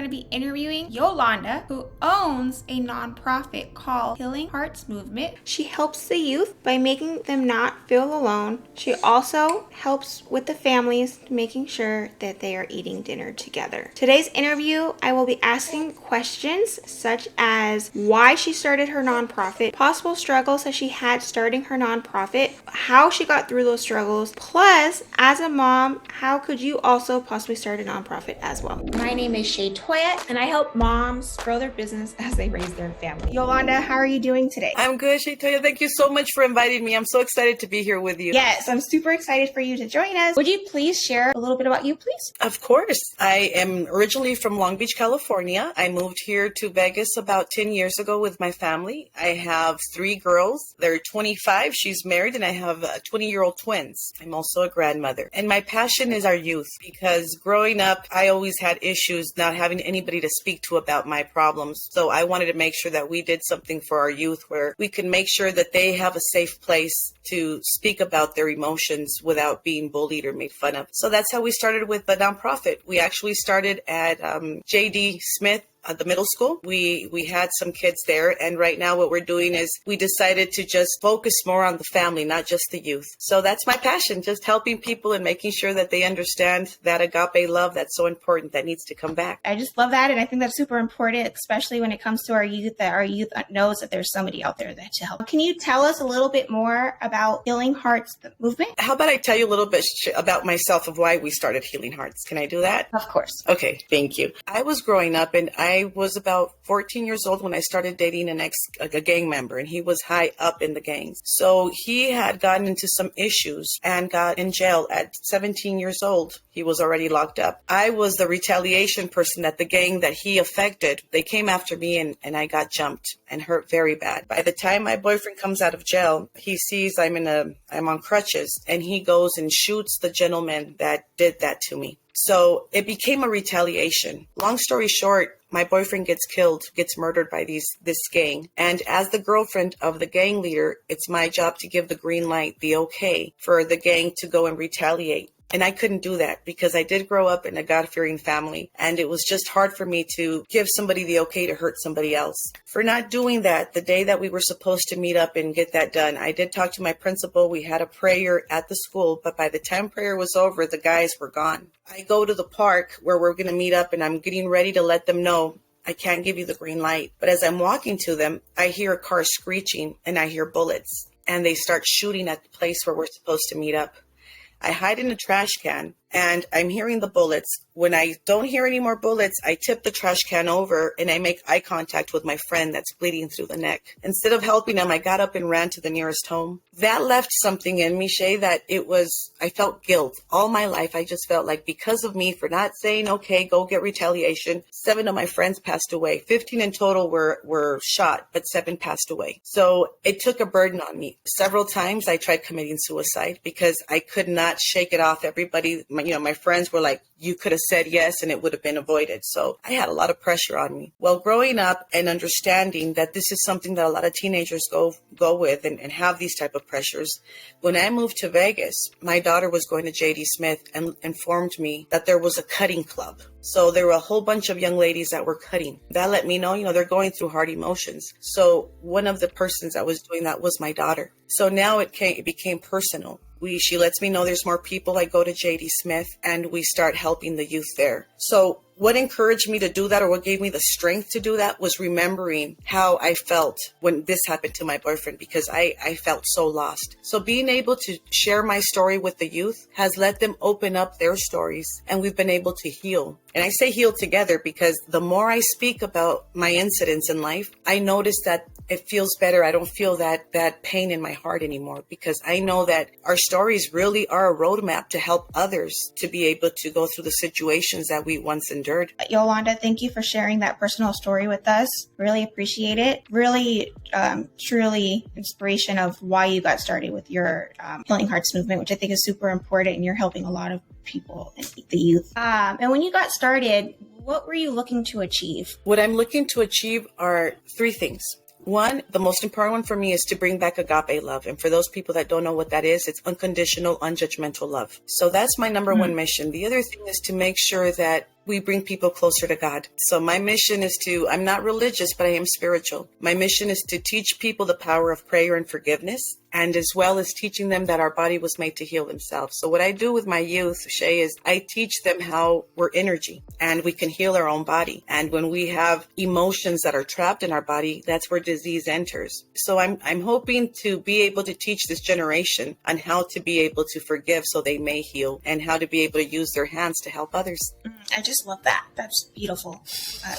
to be interviewing Yolanda, who owns a nonprofit called Healing Hearts Movement. She helps the youth by making them not feel alone. She also helps with the families, making sure that they are eating dinner together. Today's interview, I will be asking questions such as why she started her nonprofit, possible struggles that she had starting her nonprofit, how she got through those struggles, plus as a mom, how could you also possibly start a nonprofit as well. My name is Shaytoya, and I help moms grow their business as they raise their family. Yolanda, how are you doing today? I'm good, Shaytoya. Thank you so much for inviting me. I'm so excited to be here with you. Yes, I'm super excited for you to join us. Would you please share a little bit about you, please? Of course. I am originally from Long Beach, California. I moved here to Vegas about 10 years ago with my family. I have 3 girls. They're 25. She's married, and I have 20-year-old twins. I'm also a grandmother. And my passion is our youth, because growing up, I always had issues not having anybody to speak to about my problems. So I wanted to make sure that we did something for our youth where we can make sure that they have a safe place to speak about their emotions without being bullied or made fun of. So that's how we started with the nonprofit. We actually started at J.D. Smith, the middle school. We had some kids there, and right now what we're doing is we decided to just focus more on the family, not just the youth. So that's my passion, just helping people and making sure that they understand that agape love that's so important that needs to come back. I just love that, and I think that's super important, especially when it comes to our youth, that our youth knows that there's somebody out there that to help. Can you tell us a little bit more about Healing Hearts movement? How about I tell you a little bit about myself of why we started Healing Hearts? Can I do that? Of course. Okay, thank you. I was growing up, and I was about 14 years old when I started dating a gang member, and he was high up in the gangs. So he had gotten into some issues and got in jail at 17 years old. He was already locked up. I was the retaliation person at the gang that he affected. They came after me, and I got jumped and hurt very bad. By the time my boyfriend comes out of jail, he sees I'm on crutches, and he goes and shoots the gentleman that did that to me. So it became a retaliation. Long story short, my boyfriend gets killed, gets murdered by this gang. And as the girlfriend of the gang leader, it's my job to give the green light, the okay, for the gang to go and retaliate. And I couldn't do that because I did grow up in a God-fearing family, and it was just hard for me to give somebody the okay to hurt somebody else. For not doing that, the day that we were supposed to meet up and get that done, I did talk to my principal. We had a prayer at the school, but by the time prayer was over, the guys were gone. I go to the park where we're going to meet up, and I'm getting ready to let them know I can't give you the green light. But as I'm walking to them, I hear a car screeching, and I hear bullets, and they start shooting at the place where we're supposed to meet up. I hide in a trash can, and I'm hearing the bullets. When I don't hear any more bullets, I tip the trash can over, and I make eye contact with my friend that's bleeding through the neck. Instead of helping him, I got up and ran to the nearest home. That left something in me, Shay, that I felt guilt. All my life, I just felt like because of me for not saying, okay, go get retaliation, 7 of my friends passed away. 15 in total were shot, but 7 passed away. So it took a burden on me. Several times I tried committing suicide because I could not shake it off. Everybody, my friends were like, you could have said yes and it would have been avoided. So I had a lot of pressure on me. Well, growing up and understanding that this is something that a lot of teenagers go with and have these type of pressures. When I moved to Vegas, my daughter was going to J.D. Smith and informed me that there was a cutting club. So there were a whole bunch of young ladies that were cutting. That let me know, they're going through hard emotions. So one of the persons that was doing that was my daughter. So now it became personal. She lets me know there's more people. I go to J.D. Smith and we start helping the youth there. So what encouraged me to do that, or what gave me the strength to do that, was remembering how I felt when this happened to my boyfriend, because I felt so lost. So being able to share my story with the youth has let them open up their stories, and we've been able to heal. And I say heal together because the more I speak about my incidents in life, I notice that it feels better. I don't feel that pain in my heart anymore, because I know that our stories really are a roadmap to help others to be able to go through the situations that we once endured. Yolanda, thank you for sharing that personal story with us. Really appreciate it. Really, truly inspiration of why you got started with your Healing Hearts movement, which I think is super important, and you're helping a lot of people and the youth. And when you got started, what were you looking to achieve? What I'm looking to achieve are 3 things. One, the most important one for me is to bring back agape love. And for those people that don't know what that is, it's unconditional, unjudgmental love. So that's my number one mission. The other thing is to make sure that we bring people closer to God. So my mission is I'm not religious, but I am spiritual. My mission is to teach people the power of prayer and forgiveness, and as well as teaching them that our body was made to heal themselves. So what I do with my youth, Shay, is I teach them how we're energy and we can heal our own body. And when we have emotions that are trapped in our body, that's where disease enters. So I'm hoping to be able to teach this generation on how to be able to forgive so they may heal, and how to be able to use their hands to help others. I just love that. That's beautiful,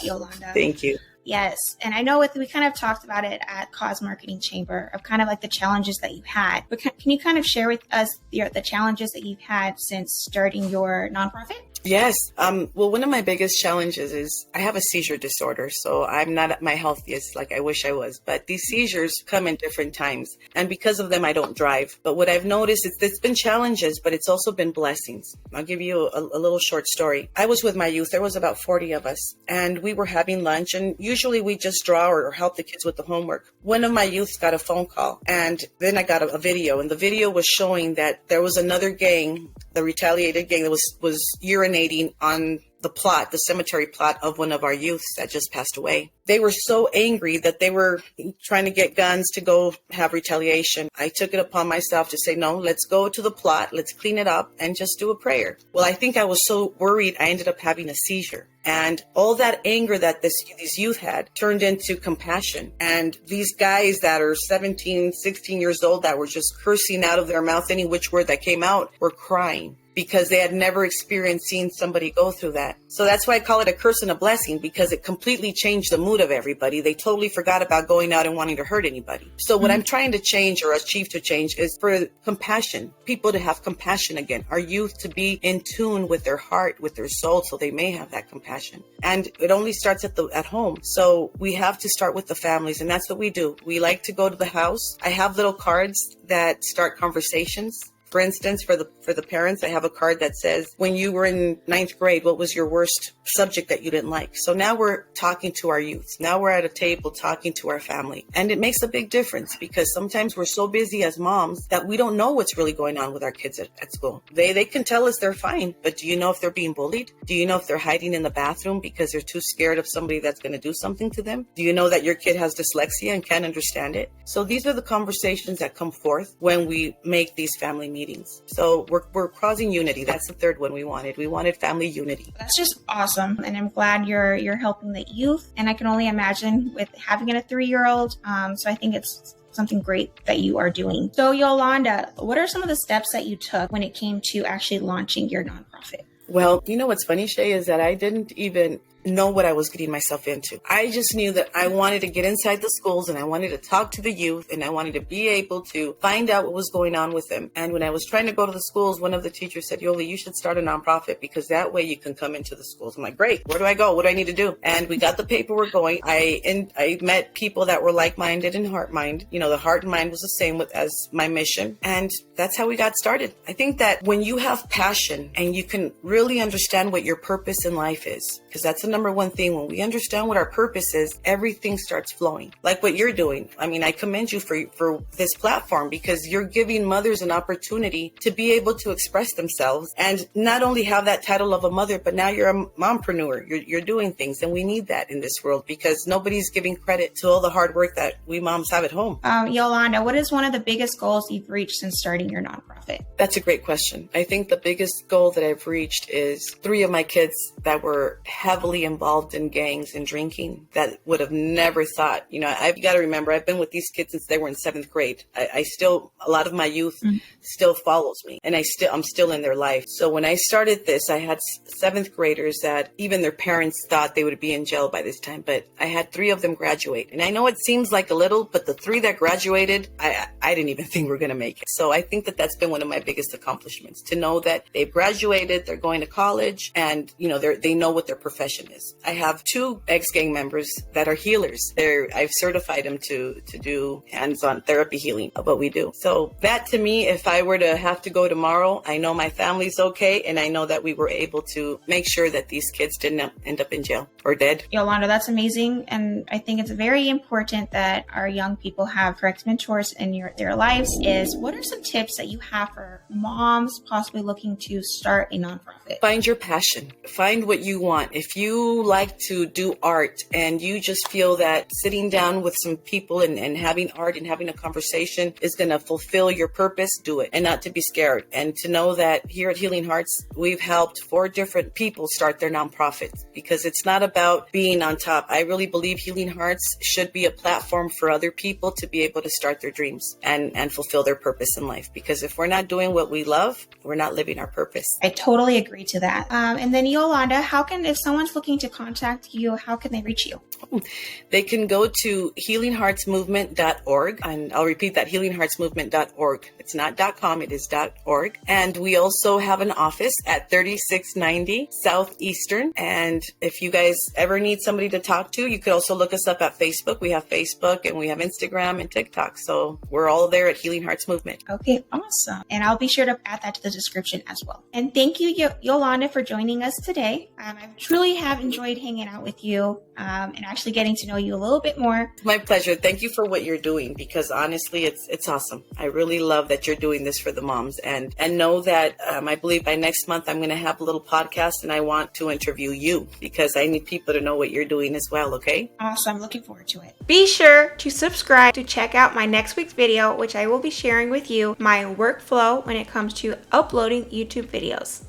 Yolanda. Thank you. Yes. And I know we kind of talked about it at Cause Marketing Chamber of kind of like the challenges that you had. But can you kind of share with us the challenges that you've had since starting your nonprofit? Yes. Well, one of my biggest challenges is I have a seizure disorder, so I'm not at my healthiest like I wish I was. But these seizures come in different times, and because of them, I don't drive. But what I've noticed is it's been challenges, but it's also been blessings. I'll give you a little short story. I was with my youth. There was about 40 of us, and we were having lunch, and usually we just draw or help the kids with the homework. One of my youths got a phone call, and then I got a video, and the video was showing that there was another gang, the retaliated gang, that was urinating on the cemetery plot of one of our youths that just passed away. They were so angry that they were trying to get guns to go have retaliation. I took it upon myself to say, no, let's go to the plot, let's clean it up and just do a prayer. Well, I think I was so worried, I ended up having a seizure. And all that anger that these youth had turned into compassion. And these guys that are 17, 16 years old that were just cursing out of their mouth any which word that came out were crying, because they had never experienced seeing somebody go through that. So that's why I call it a curse and a blessing, because it completely changed the mood of everybody. They totally forgot about going out and wanting to hurt anybody. So what I'm trying to change or achieve to change is for compassion, people to have compassion again, our youth to be in tune with their heart, with their soul, so they may have that compassion. And it only starts at home. So we have to start with the families, and that's what we do. We like to go to the house. I have little cards that start conversations. For instance, for the parents, I have a card that says, when you were in 9th grade, what was your worst subject that you didn't like? So now we're talking to our youth. Now we're at a table talking to our family. And it makes a big difference, because sometimes we're so busy as moms that we don't know what's really going on with our kids at school. They can tell us they're fine, but do you know if they're being bullied? Do you know if they're hiding in the bathroom because they're too scared of somebody that's going to do something to them? Do you know that your kid has dyslexia and can't understand it? So these are the conversations that come forth when we make these family meetings. So we're causing unity. That's the third one we wanted. We wanted family unity. That's just awesome. And I'm glad you're helping the youth. And I can only imagine with having a 3-year-old. So I think it's something great that you are doing. So Yolanda, what are some of the steps that you took when it came to actually launching your nonprofit? Well, you know what's funny, Shay, is that I didn't even know what I was getting myself into. I just knew that I wanted to get inside the schools, and I wanted to talk to the youth, and I wanted to be able to find out what was going on with them. And when I was trying to go to the schools, one of the teachers said, Yoli, you should start a nonprofit, because that way you can come into the schools. I'm like, great, where do I go? What do I need to do? And we got the paperwork going. I met people that were like-minded and heart-mind. You know, the heart and mind was the same as my mission. And that's how we got started. I think that when you have passion and you can really understand what your purpose in life is, because that's the number one thing. When we understand what our purpose is, everything starts flowing. Like what you're doing. I mean, I commend you for this platform, because you're giving mothers an opportunity to be able to express themselves and not only have that title of a mother, but now you're a mompreneur. You're doing things, and we need that in this world, because nobody's giving credit to all the hard work that we moms have at home. Yolanda, what is one of the biggest goals you've reached since starting your nonprofit? That's a great question. I think the biggest goal that I've reached is 3 of my kids that were heavily involved in gangs and drinking that would have never thought, you know, I've got to remember, I've been with these kids since they were in 7th grade. I still, a lot of my youth still follows me, and I'm still in their life. So when I started this, I had 7th graders that even their parents thought they would be in jail by this time, but I had 3 of them graduate. And I know it seems like a little, but the 3 that graduated, I didn't even think we were going to make it. So I think that that's been one of my biggest accomplishments, to know that they've graduated, they're going to college, and, you know, they know what their profession is. I have 2 ex-gang members that are healers. I've certified them to do hands-on therapy healing of what we do. So that, to me, if I were to have to go tomorrow, I know my family's okay, and I know that we were able to make sure that these kids didn't end up in jail or dead. Yolanda, that's amazing. And I think it's very important that our young people have correct mentors, and their lives is, what are some tips that you have for moms possibly looking to start a nonprofit? Find your passion. Find what you want. If you like to do art and you just feel that sitting down with some people and having art and having a conversation is going to fulfill your purpose, do it. And not to be scared. And to know that here at Healing Hearts, we've helped 4 different people start their nonprofits, because it's not about being on top. I really believe Healing Hearts should be a platform for other people to be able to start their dreams and fulfill their purpose in life. Because if we're not doing what we love, we're not living our purpose. I totally agree to that. And then Yolanda, if someone's looking to contact you, how can they reach you? They can go to healingheartsmovement.org, and I'll repeat that, healingheartsmovement.org. It's not .com, it is .org. And we also have an office at 3690 Southeastern. And if you guys ever need somebody to talk to, you could also look us up at Facebook. We have Facebook and we have Instagram and TikTok. So we're all there at Healing Hearts Movement. Okay, awesome. And I'll be sure to add that to the description as well. And thank you, Yolanda, for joining us today. I truly have enjoyed hanging out with you and actually getting to know you a little bit more. My pleasure. Thank you for what you're doing, because honestly, it's awesome. I really love that you're doing this for the moms, and know that I believe by next month I'm going to have a little podcast, and I want to interview you because I need people to know what you're doing as well. Okay? Awesome. Looking forward to it. Be sure to subscribe to check out my next week's video, which I will be sharing with you my workflow when it comes to uploading YouTube videos.